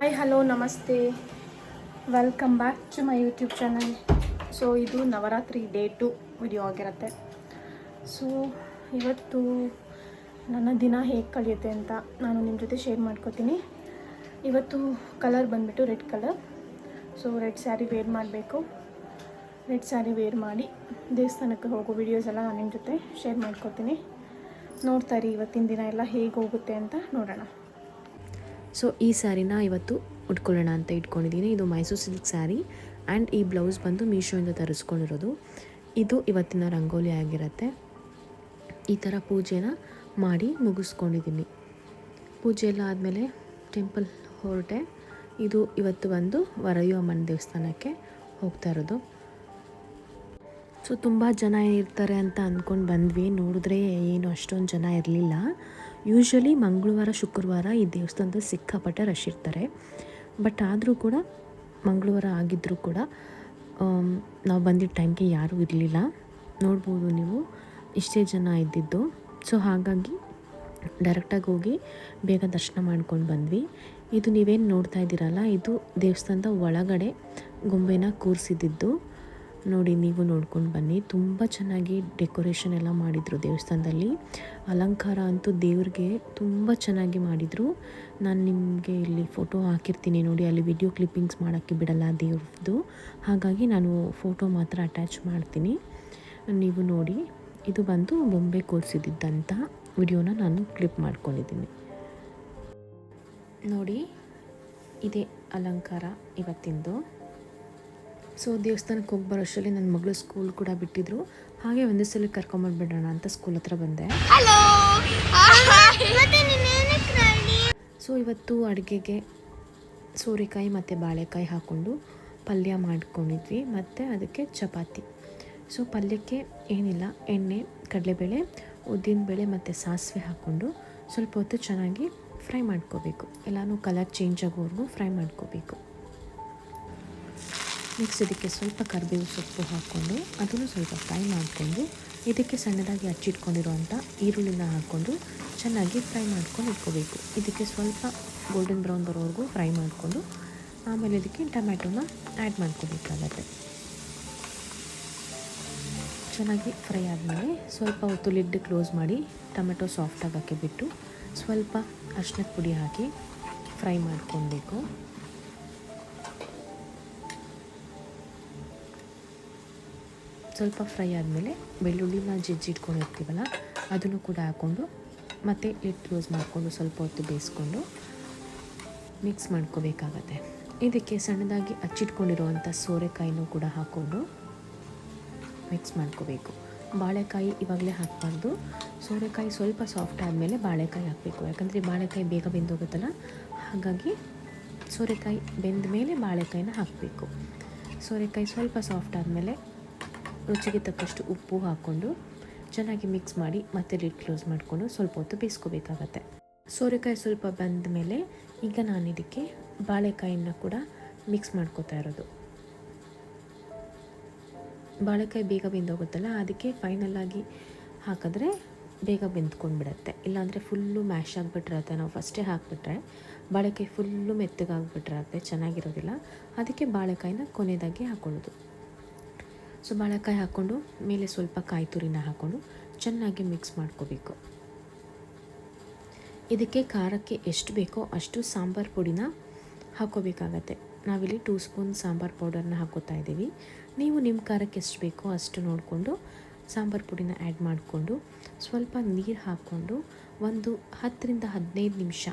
Hi hello ನಮಸ್ತೆ, welcome back to my YouTube channel. So ಇದು Navratri day 2 video ಆಗಿರುತ್ತೆ. So ಇವತ್ತು ನನ್ನ ದಿನ ಹೇಗೆ ಕಳೆಯುತ್ತೆ ಅಂತ ನಾನು ನಿಮ್ಮ ಜೊತೆ ಶೇರ್ ಮಾಡ್ಕೋತೀನಿ. ಇವತ್ತು ಕಲರ್ ಬಂದುಬಿಟ್ಟು red colour. So red sari wear ಮಾಡಬೇಕು. ರೆಡ್ ಸ್ಯಾರಿ ವೇರ್ ಮಾಡಿ ದೇವಸ್ಥಾನಕ್ಕೆ ಹೋಗೋ ವಿಡಿಯೋಸ್ ಎಲ್ಲ ನಾನು ನಿಮ್ಮ ಜೊತೆ ಶೇರ್ ಮಾಡ್ಕೋತೀನಿ. ನೋಡ್ತಾ ಇರಿ ಇವತ್ತಿನ ದಿನ ಎಲ್ಲ ಹೇಗೆ ಹೋಗುತ್ತೆ ಅಂತ ನೋಡೋಣ. ಸೊ ಈ ಸ್ಯಾರಿನ ಇವತ್ತು ಉಟ್ಕೊಳ್ಳೋಣ ಅಂತ ಇಟ್ಕೊಂಡಿದ್ದೀನಿ. ಇದು ಮೈಸೂರು ಸಿಲ್ಕ್ ಸ್ಯಾರಿ ಆ್ಯಂಡ್ ಈ ಬ್ಲೌಸ್ ಬಂದು ಮೀಶೋಯಿಂದ ತರಿಸ್ಕೊಂಡಿರೋದು. ಇದು ಇವತ್ತಿನ ರಂಗೋಲಿ ಆಗಿರುತ್ತೆ. ಈ ಥರ ಪೂಜೆನ ಮಾಡಿ ಮುಗಿಸ್ಕೊಂಡಿದ್ದೀನಿ. ಪೂಜೆ ಎಲ್ಲ ಆದಮೇಲೆ ಟೆಂಪಲ್ ಹೊರಟೆ. ಇದು ಇವತ್ತು ಬಂದು ವರಯ್ಯ ಅಮ್ಮನ ದೇವಸ್ಥಾನಕ್ಕೆ ಹೋಗ್ತಾ ಇರೋದು. ಸೊ ತುಂಬ ಜನ ಇರ್ತಾರೆ ಅಂತ ಅಂದ್ಕೊಂಡು ಬಂದ್ವಿ. ನೋಡಿದ್ರೆ ಏನು ಅಷ್ಟೊಂದು ಜನ ಇರಲಿಲ್ಲ. ಯೂಶ್ವಲಿ ಮಂಗಳವಾರ ಶುಕ್ರವಾರ ಈ ದೇವಸ್ಥಾನದಲ್ಲಿ ಸಿಕ್ಕಾಪಟ್ಟೆ ರಶ್ ಇರ್ತಾರೆ. ಬಟ್ ಆದರೂ ಕೂಡ ಮಂಗಳವಾರ ಆಗಿದ್ದರೂ ಕೂಡ ನಾವು ಬಂದಿದ್ದ ಟೈಮ್ಗೆ ಯಾರೂ ಇರಲಿಲ್ಲ. ನೋಡ್ಬೋದು ನೀವು ಇಷ್ಟೇ ಜನ ಇದ್ದಿದ್ದು. ಸೊ ಹಾಗಾಗಿ ಡೈರೆಕ್ಟಾಗಿ ಹೋಗಿ ಬೇಗ ದರ್ಶನ ಮಾಡ್ಕೊಂಡು ಬಂದ್ವಿ. ಇದು ನೀವೇನು ನೋಡ್ತಾ ಇದ್ದೀರಲ್ಲ, ಇದು ದೇವಸ್ಥಾನದ ಒಳಗಡೆ ಗೊಂಬೆನ ಕೂರಿಸಿದ್ದು. ನೋಡಿ, ನೀವು ನೋಡ್ಕೊಂಡು ಬನ್ನಿ. ತುಂಬ ಚೆನ್ನಾಗಿ ಡೆಕೋರೇಷನ್ ಎಲ್ಲ ಮಾಡಿದರು ದೇವಸ್ಥಾನದಲ್ಲಿ. ಅಲಂಕಾರ ಅಂತೂ ದೇವ್ರಿಗೆ ತುಂಬ ಚೆನ್ನಾಗಿ ಮಾಡಿದರು. ನಾನು ನಿಮಗೆ ಇಲ್ಲಿ ಫೋಟೋ ಹಾಕಿರ್ತೀನಿ ನೋಡಿ. ಅಲ್ಲಿ ವಿಡಿಯೋ ಕ್ಲಿಪ್ಪಿಂಗ್ಸ್ ಮಾಡೋಕ್ಕೆ ಬಿಡಲ್ಲ ದೇವ್ರದ್ದು, ಹಾಗಾಗಿ ನಾನು ಫೋಟೋ ಮಾತ್ರ ಅಟ್ಯಾಚ್ ಮಾಡ್ತೀನಿ, ನೀವು ನೋಡಿ. ಇದು ಬಂದು ಬೊಂಬೆ ಕೂರಿಸಿದ್ದಂಥ ವಿಡಿಯೋನ ನಾನು ಕ್ಲಿಪ್ ಮಾಡ್ಕೊಂಡಿದ್ದೀನಿ ನೋಡಿ. ಇದೇ ಅಲಂಕಾರ ಇವತ್ತಿಂದು. ಸೊ ದೇವಸ್ಥಾನಕ್ಕೆ ಹೋಗಿ ಬರೋಷ್ಟರಲ್ಲಿ ನನ್ನ ಮಗಳು ಸ್ಕೂಲ್ ಕೂಡ ಬಿಟ್ಟಿದ್ರು. ಹಾಗೆ ಒಂದೇ ಸಲ ಕರ್ಕೊಂಬಂದ್ಬಿಡೋಣ ಅಂತ ಸ್ಕೂಲ್ ಹತ್ರ ಬಂದೆ. ಸೊ ಇವತ್ತು ಅಡುಗೆಗೆ ಸೋರೆಕಾಯಿ ಮತ್ತು ಬಾಳೆಕಾಯಿ ಹಾಕ್ಕೊಂಡು ಪಲ್ಯ ಮಾಡ್ಕೊಂಡಿದ್ವಿ, ಮತ್ತು ಅದಕ್ಕೆ ಚಪಾತಿ. ಸೊ ಪಲ್ಯಕ್ಕೆ ಏನಿಲ್ಲ, ಎಣ್ಣೆ, ಕಡಲೆಬೇಳೆ, ಉದ್ದಿನಬೇಳೆ ಮತ್ತು ಸಾಸಿವೆ ಹಾಕ್ಕೊಂಡು ಸ್ವಲ್ಪ ಹೊತ್ತು ಚೆನ್ನಾಗಿ ಫ್ರೈ ಮಾಡ್ಕೋಬೇಕು. ಎಲ್ಲನೂ ಕಲರ್ ಚೇಂಜ್ ಆಗೋವರೆಗೂ ಫ್ರೈ ಮಾಡ್ಕೋಬೇಕು. ನೆಕ್ಸ್ಟ್ ಇದಕ್ಕೆ ಸ್ವಲ್ಪ ಕರಿಬೇವು ಸೊಪ್ಪು ಹಾಕ್ಕೊಂಡು ಅದನ್ನು ಸ್ವಲ್ಪ ಫ್ರೈ ಮಾಡಿಕೊಂಡು ಇದಕ್ಕೆ ಸಣ್ಣದಾಗಿ ಹಚ್ಚಿಟ್ಕೊಂಡಿರುವಂಥ ಈರುಳ್ಳಿನ ಹಾಕ್ಕೊಂಡು ಚೆನ್ನಾಗಿ ಫ್ರೈ ಮಾಡ್ಕೊಂಡು ಇಟ್ಕೋಬೇಕು. ಇದಕ್ಕೆ ಸ್ವಲ್ಪ ಗೋಲ್ಡನ್ ಬ್ರೌನ್ ಬರೋವರೆಗೂ ಫ್ರೈ ಮಾಡಿಕೊಂಡು ಆಮೇಲೆ ಇದಕ್ಕೆ ಟೊಮ್ಯಾಟೊನ ಆ್ಯಡ್ ಮಾಡ್ಕೋಬೇಕಾಗತ್ತೆ. ಚೆನ್ನಾಗಿ ಫ್ರೈ ಆದಮೇಲೆ ಸ್ವಲ್ಪ ಹೊತ್ತು ಲಿಡ್ ಕ್ಲೋಸ್ ಮಾಡಿ ಟೊಮೆಟೊ ಸಾಫ್ಟ್ ಆಗೋಕ್ಕೆ ಬಿಟ್ಟು ಸ್ವಲ್ಪ ಅರಿಶಿನದ ಪುಡಿ ಹಾಕಿ ಫ್ರೈ ಮಾಡ್ಕೊಳ್ಬೇಕು. ಸ್ವಲ್ಪ ಫ್ರೈ ಆದಮೇಲೆ ಬೆಳ್ಳುಳ್ಳಿನ ಜಜ್ಜಿಟ್ಕೊಂಡಿರ್ತೀವಲ್ಲ ಅದನ್ನು ಕೂಡ ಹಾಕ್ಕೊಂಡು ಮತ್ತು ಲಿಡ್ ಕ್ಲೋಸ್ ಮಾಡಿಕೊಂಡು ಸ್ವಲ್ಪ ಹೊತ್ತು ಬೇಯಿಸ್ಕೊಂಡು ಮಿಕ್ಸ್ ಮಾಡ್ಕೋಬೇಕಾಗತ್ತೆ. ಇದಕ್ಕೆ ಸಣ್ಣದಾಗಿ ಹಚ್ಚಿಟ್ಕೊಂಡಿರುವಂಥ ಸೋರೆಕಾಯಿನೂ ಕೂಡ ಹಾಕ್ಕೊಂಡು ಮಿಕ್ಸ್ ಮಾಡ್ಕೋಬೇಕು. ಬಾಳೆಕಾಯಿ ಇವಾಗಲೇ ಹಾಕಬಾರ್ದು. ಸೋರೆಕಾಯಿ ಸ್ವಲ್ಪ ಸಾಫ್ಟ್ ಆದಮೇಲೆ ಬಾಳೆಕಾಯಿ ಹಾಕಬೇಕು. ಯಾಕಂದರೆ ಬಾಳೆಕಾಯಿ ಬೇಗ ಬೆಂದೋಗುತ್ತಲ್ಲ, ಹಾಗಾಗಿ ಸೋರೆಕಾಯಿ ಬೆಂದ ಮೇಲೆ ಬಾಳೆಕಾಯಿನ ಹಾಕಬೇಕು. ಸೋರೆಕಾಯಿ ಸ್ವಲ್ಪ ಸಾಫ್ಟ್ ಆದಮೇಲೆ ರುಚಿಗೆ ತಕ್ಕಷ್ಟು ಉಪ್ಪು ಹಾಕ್ಕೊಂಡು ಚೆನ್ನಾಗಿ ಮಿಕ್ಸ್ ಮಾಡಿ ಮತ್ತೆ ಲಿಡ್ ಕ್ಲೋಸ್ ಮಾಡಿಕೊಂಡು ಸ್ವಲ್ಪ ಹೊತ್ತು ಬೇಯಿಸ್ಕೋಬೇಕಾಗತ್ತೆ. ಸೋರೆಕಾಯಿ ಸ್ವಲ್ಪ ಬಂದ ಮೇಲೆ ಈಗ ನಾನು ಇದಕ್ಕೆ ಬಾಳೆಕಾಯಿನ ಕೂಡ ಮಿಕ್ಸ್ ಮಾಡ್ಕೋತಾ ಇರೋದು. ಬಾಳೆಕಾಯಿ ಬೇಗ ಬೆಂದೋಗುತ್ತಲ್ಲ, ಅದಕ್ಕೆ ಫೈನಲ್ಲಾಗಿ ಹಾಕಿದ್ರೆ ಬೇಗ ಬೆಂದ್ಕೊಂಡು ಬಿಡುತ್ತೆ. ಇಲ್ಲಾಂದರೆ ಫುಲ್ಲು ಮ್ಯಾಶ್ ಆಗಿಬಿಟ್ಟಿರತ್ತೆ. ನಾವು ಫಸ್ಟೇ ಹಾಕಿಬಿಟ್ರೆ ಬಾಳೆಕಾಯಿ ಫುಲ್ಲು ಮೆತ್ತಗಾಗಿಬಿಟ್ಟಿರತ್ತೆ, ಚೆನ್ನಾಗಿರೋದಿಲ್ಲ. ಅದಕ್ಕೆ ಬಾಳೆಕಾಯಿನ ಕೊನೆಯದಾಗಿ ಹಾಕ್ಕೊಳ್ಳೋದು. ಸೊ ಬಾಳೆಕಾಯಿ ಹಾಕ್ಕೊಂಡು ಮೇಲೆ ಸ್ವಲ್ಪ ಕಾಯಿ ತುರಿನ ಹಾಕ್ಕೊಂಡು ಚೆನ್ನಾಗಿ ಮಿಕ್ಸ್ ಮಾಡ್ಕೋಬೇಕು. ಇದಕ್ಕೆ ಖಾರಕ್ಕೆ ಎಷ್ಟು ಬೇಕೋ ಅಷ್ಟು ಸಾಂಬಾರು ಪುಡಿನ ಹಾಕ್ಕೋಬೇಕಾಗತ್ತೆ. ನಾವಿಲ್ಲಿ 2 ಸ್ಪೂನ್ ಸಾಂಬಾರು ಪೌಡರ್ನ ಹಾಕ್ಕೋತಾ ಇದ್ದೀವಿ. ನೀವು ನಿಮ್ಮ ಖಾರಕ್ಕೆ ಎಷ್ಟು ಬೇಕೋ ಅಷ್ಟು ನೋಡಿಕೊಂಡು ಸಾಂಬಾರು ಪುಡಿನ ಆ್ಯಡ್ ಮಾಡಿಕೊಂಡು ಸ್ವಲ್ಪ ನೀರು ಹಾಕ್ಕೊಂಡು ಒಂದು 10ರಿಂದ 15 ನಿಮಿಷ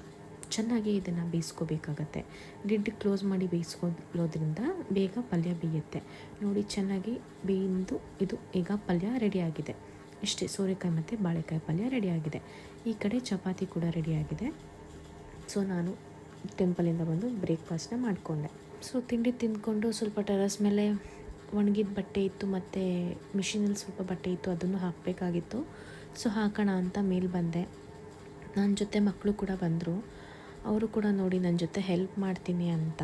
ಚೆನ್ನಾಗಿ ಇದನ್ನು ಬೇಯಿಸ್ಕೋಬೇಕಾಗತ್ತೆ. ಲಿಡ್ ಕ್ಲೋಸ್ ಮಾಡಿ ಬೇಯಿಸ್ಕೊಳ್ಳೋದ್ರಿಂದ ಬೇಗ ಪಲ್ಯ ಬೇಯುತ್ತೆ. ನೋಡಿ, ಚೆನ್ನಾಗಿ ಬೇಯ್ದು ಇದು ಈಗ ಪಲ್ಯ ರೆಡಿಯಾಗಿದೆ. ಇಷ್ಟೇ, ಸೋರೆಕಾಯಿ ಮತ್ತು ಬಾಳೆಕಾಯಿ ಪಲ್ಯ ರೆಡಿಯಾಗಿದೆ. ಈ ಕಡೆ ಚಪಾತಿ ಕೂಡ ರೆಡಿಯಾಗಿದೆ. ಸೊ ನಾನು ಟೆಂಪಲಿಂದ ಬಂದು ಬ್ರೇಕ್ಫಾಸ್ಟ್ನ ಮಾಡಿಕೊಂಡೆ. ಸೊ ತಿಂಡಿ ತಿಂದ್ಕೊಂಡು ಸ್ವಲ್ಪ ಟೆರಸ್ ಮೇಲೆ ಒಣಗಿದ ಬಟ್ಟೆ ಇತ್ತು ಮತ್ತು ಮಿಷಿನಲ್ಲಿ ಸ್ವಲ್ಪ ಬಟ್ಟೆ ಇತ್ತು, ಅದನ್ನು ಹಾಕಬೇಕಾಗಿತ್ತು. ಸೊ ಹಾಕೋಣ ಅಂತ ಮೇಲೆ ಬಂದೆ. ನನ್ನ ಜೊತೆ ಮಕ್ಕಳು ಕೂಡ ಬಂದರು. ಅವರು ಕೂಡ ನೋಡಿ ನನ್ನ ಜೊತೆ ಹೆಲ್ಪ್ ಮಾಡ್ತೀನಿ ಅಂತ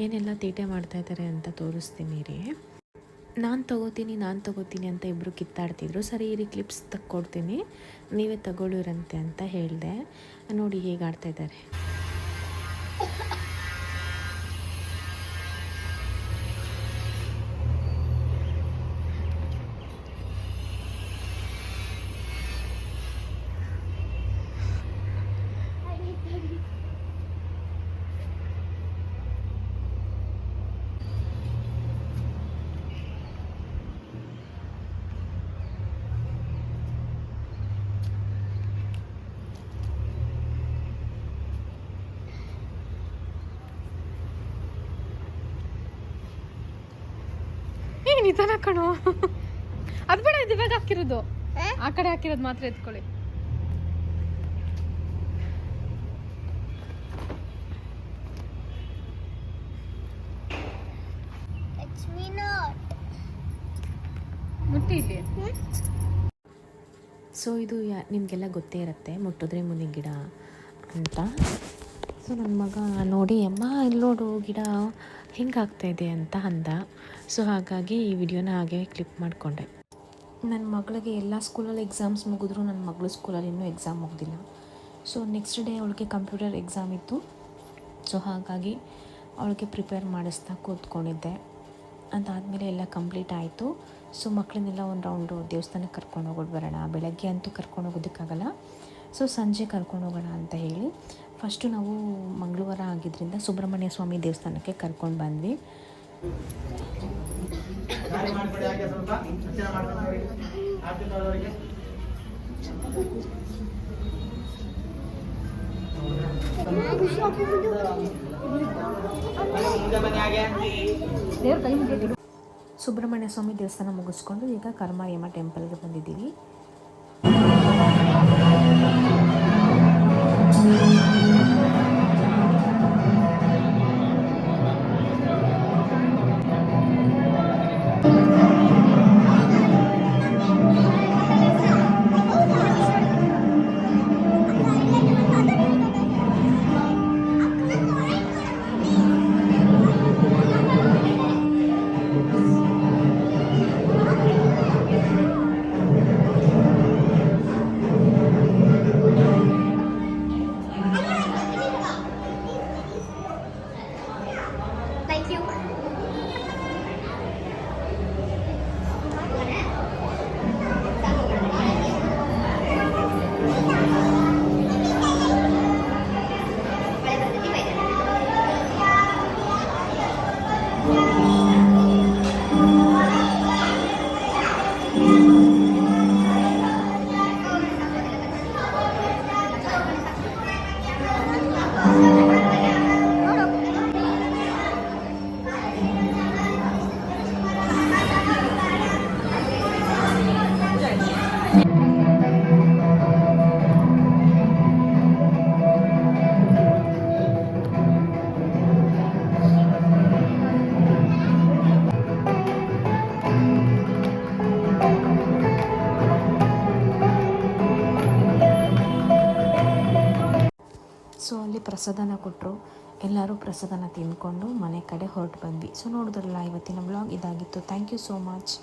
ಏನೆಲ್ಲ ತೀಟೆ ಮಾಡ್ತಾಯಿದ್ದಾರೆ ಅಂತ ತೋರಿಸ್ತೀನಿ ರೀ. ನಾನು ತೊಗೋತೀನಿ ಅಂತ ಇಬ್ಬರು ಕಿತ್ತಾಡ್ತಿದ್ರು. ಸರಿ ಇರಿ ಕ್ಲಿಪ್ಸ್ ತಕ್ಕೊಡ್ತೀನಿ, ನೀವೇ ತಗೊಳ್ಳಿರಂತೆ ಅಂತ ಹೇಳಿದೆ. ನೋಡಿ ಹೇಗೆ ಆಡ್ತಾಯಿದ್ದಾರೆ. ನಿಧಾನ ಕಣೋ, ಅದು ಬೇಡ, ಇದು ಇವಾಗ ಹಾಕಿರೋದು, ಆ ಕಡೆ ಹಾಕಿರೋದು ಮಾತ್ರ ಎತ್ಕೊಳ್ಳಿ. ಮುಟ್ಟಿ ಇಲ್ಲಿ. ಸೊ ಇದು ನಿಮಗೆಲ್ಲ ಗೊತ್ತೇ ಇರುತ್ತೆ, ಮುಟ್ಟಿದ್ರೆ ಮುನಿ ಗಿಡ ಅಂತ. ಸೊ ನನ್ನ ಮಗ ನೋಡಿ ಅಮ್ಮ ಇಲ್ಲಿ ನೋಡು ಗಿಡ ಹೆಂಗೆ ಆಗ್ತಾಯಿದೆ ಅಂತ ಅಂದ. ಸೊ ಹಾಗಾಗಿ ಈ ವಿಡಿಯೋನ ಹಾಗೆ ಕ್ಲಿಪ್ ಮಾಡಿಕೊಂಡೆ. ನನ್ನ ಮಗಳಿಗೆ ಎಲ್ಲ ಸ್ಕೂಲಲ್ಲಿ ಎಕ್ಸಾಮ್ಸ್ ಮುಗಿದ್ರು ನನ್ನ ಮಗಳು ಸ್ಕೂಲಲ್ಲಿ ಇನ್ನೂ ಎಕ್ಸಾಮ್ ಮುಗ್ದಿಲ್ಲ. ಸೊ ನೆಕ್ಸ್ಟ್ ಡೇ ಅವಳಿಗೆ ಕಂಪ್ಯೂಟರ್ ಎಕ್ಸಾಮ್ ಇತ್ತು. ಸೊ ಹಾಗಾಗಿ ಅವಳಿಗೆ ಪ್ರಿಪೇರ್ ಮಾಡಿಸ್ತಾ ಕೂತ್ಕೊಂಡಿದ್ದೆ. ಅದಾದಮೇಲೆ ಎಲ್ಲ ಕಂಪ್ಲೀಟ್ ಆಯಿತು. ಸೊ ಮಕ್ಕಳನ್ನೆಲ್ಲ ಒಂದು ರೌಂಡು ದೇವಸ್ಥಾನಕ್ಕೆ ಕರ್ಕೊಂಡು ಹೋಗೋದು ಬರೋಣ. ಬೆಳಗ್ಗೆ ಅಂತೂ ಕರ್ಕೊಂಡು ಹೋಗೋದಕ್ಕಾಗಲ್ಲ, ಸೊ ಸಂಜೆ ಕರ್ಕೊಂಡು ಹೋಗೋಣ ಅಂತ ಹೇಳಿ ಫಸ್ಟು ನಾವು ಮಂಗಳವಾರ ಆಗಿದ್ದರಿಂದ ಸುಬ್ರಹ್ಮಣ್ಯ ಸ್ವಾಮಿ ದೇವಸ್ಥಾನಕ್ಕೆ ಕರ್ಕೊಂಡು ಬಂದ್ವಿ. ಸುಬ್ರಹ್ಮಣ್ಯ ಸ್ವಾಮಿ ದೇವಸ್ಥಾನ ಮುಗಿಸ್ಕೊಂಡು ಈಗ ಕರ್ಮಾರಿಯಮ್ಮ ಟೆಂಪಲ್ಗೆ ಬಂದಿದ್ದೀವಿ. ಸೊ ಅಲ್ಲಿ ಪ್ರಸಾದನ ಕೊಟ್ಟರು. ಎಲ್ಲರೂ ಪ್ರಸಾದನ ತಿಂದ್ಕೊಂಡು ಮನೆ ಕಡೆ ಹೊರಟು ಬಂದ್ವಿ. ಸೊ ನೋಡಿದ್ರಲ್ಲ ಇವತ್ತಿನ ಬ್ಲಾಗ್ ಇದಾಗಿತ್ತು. Thank you so much.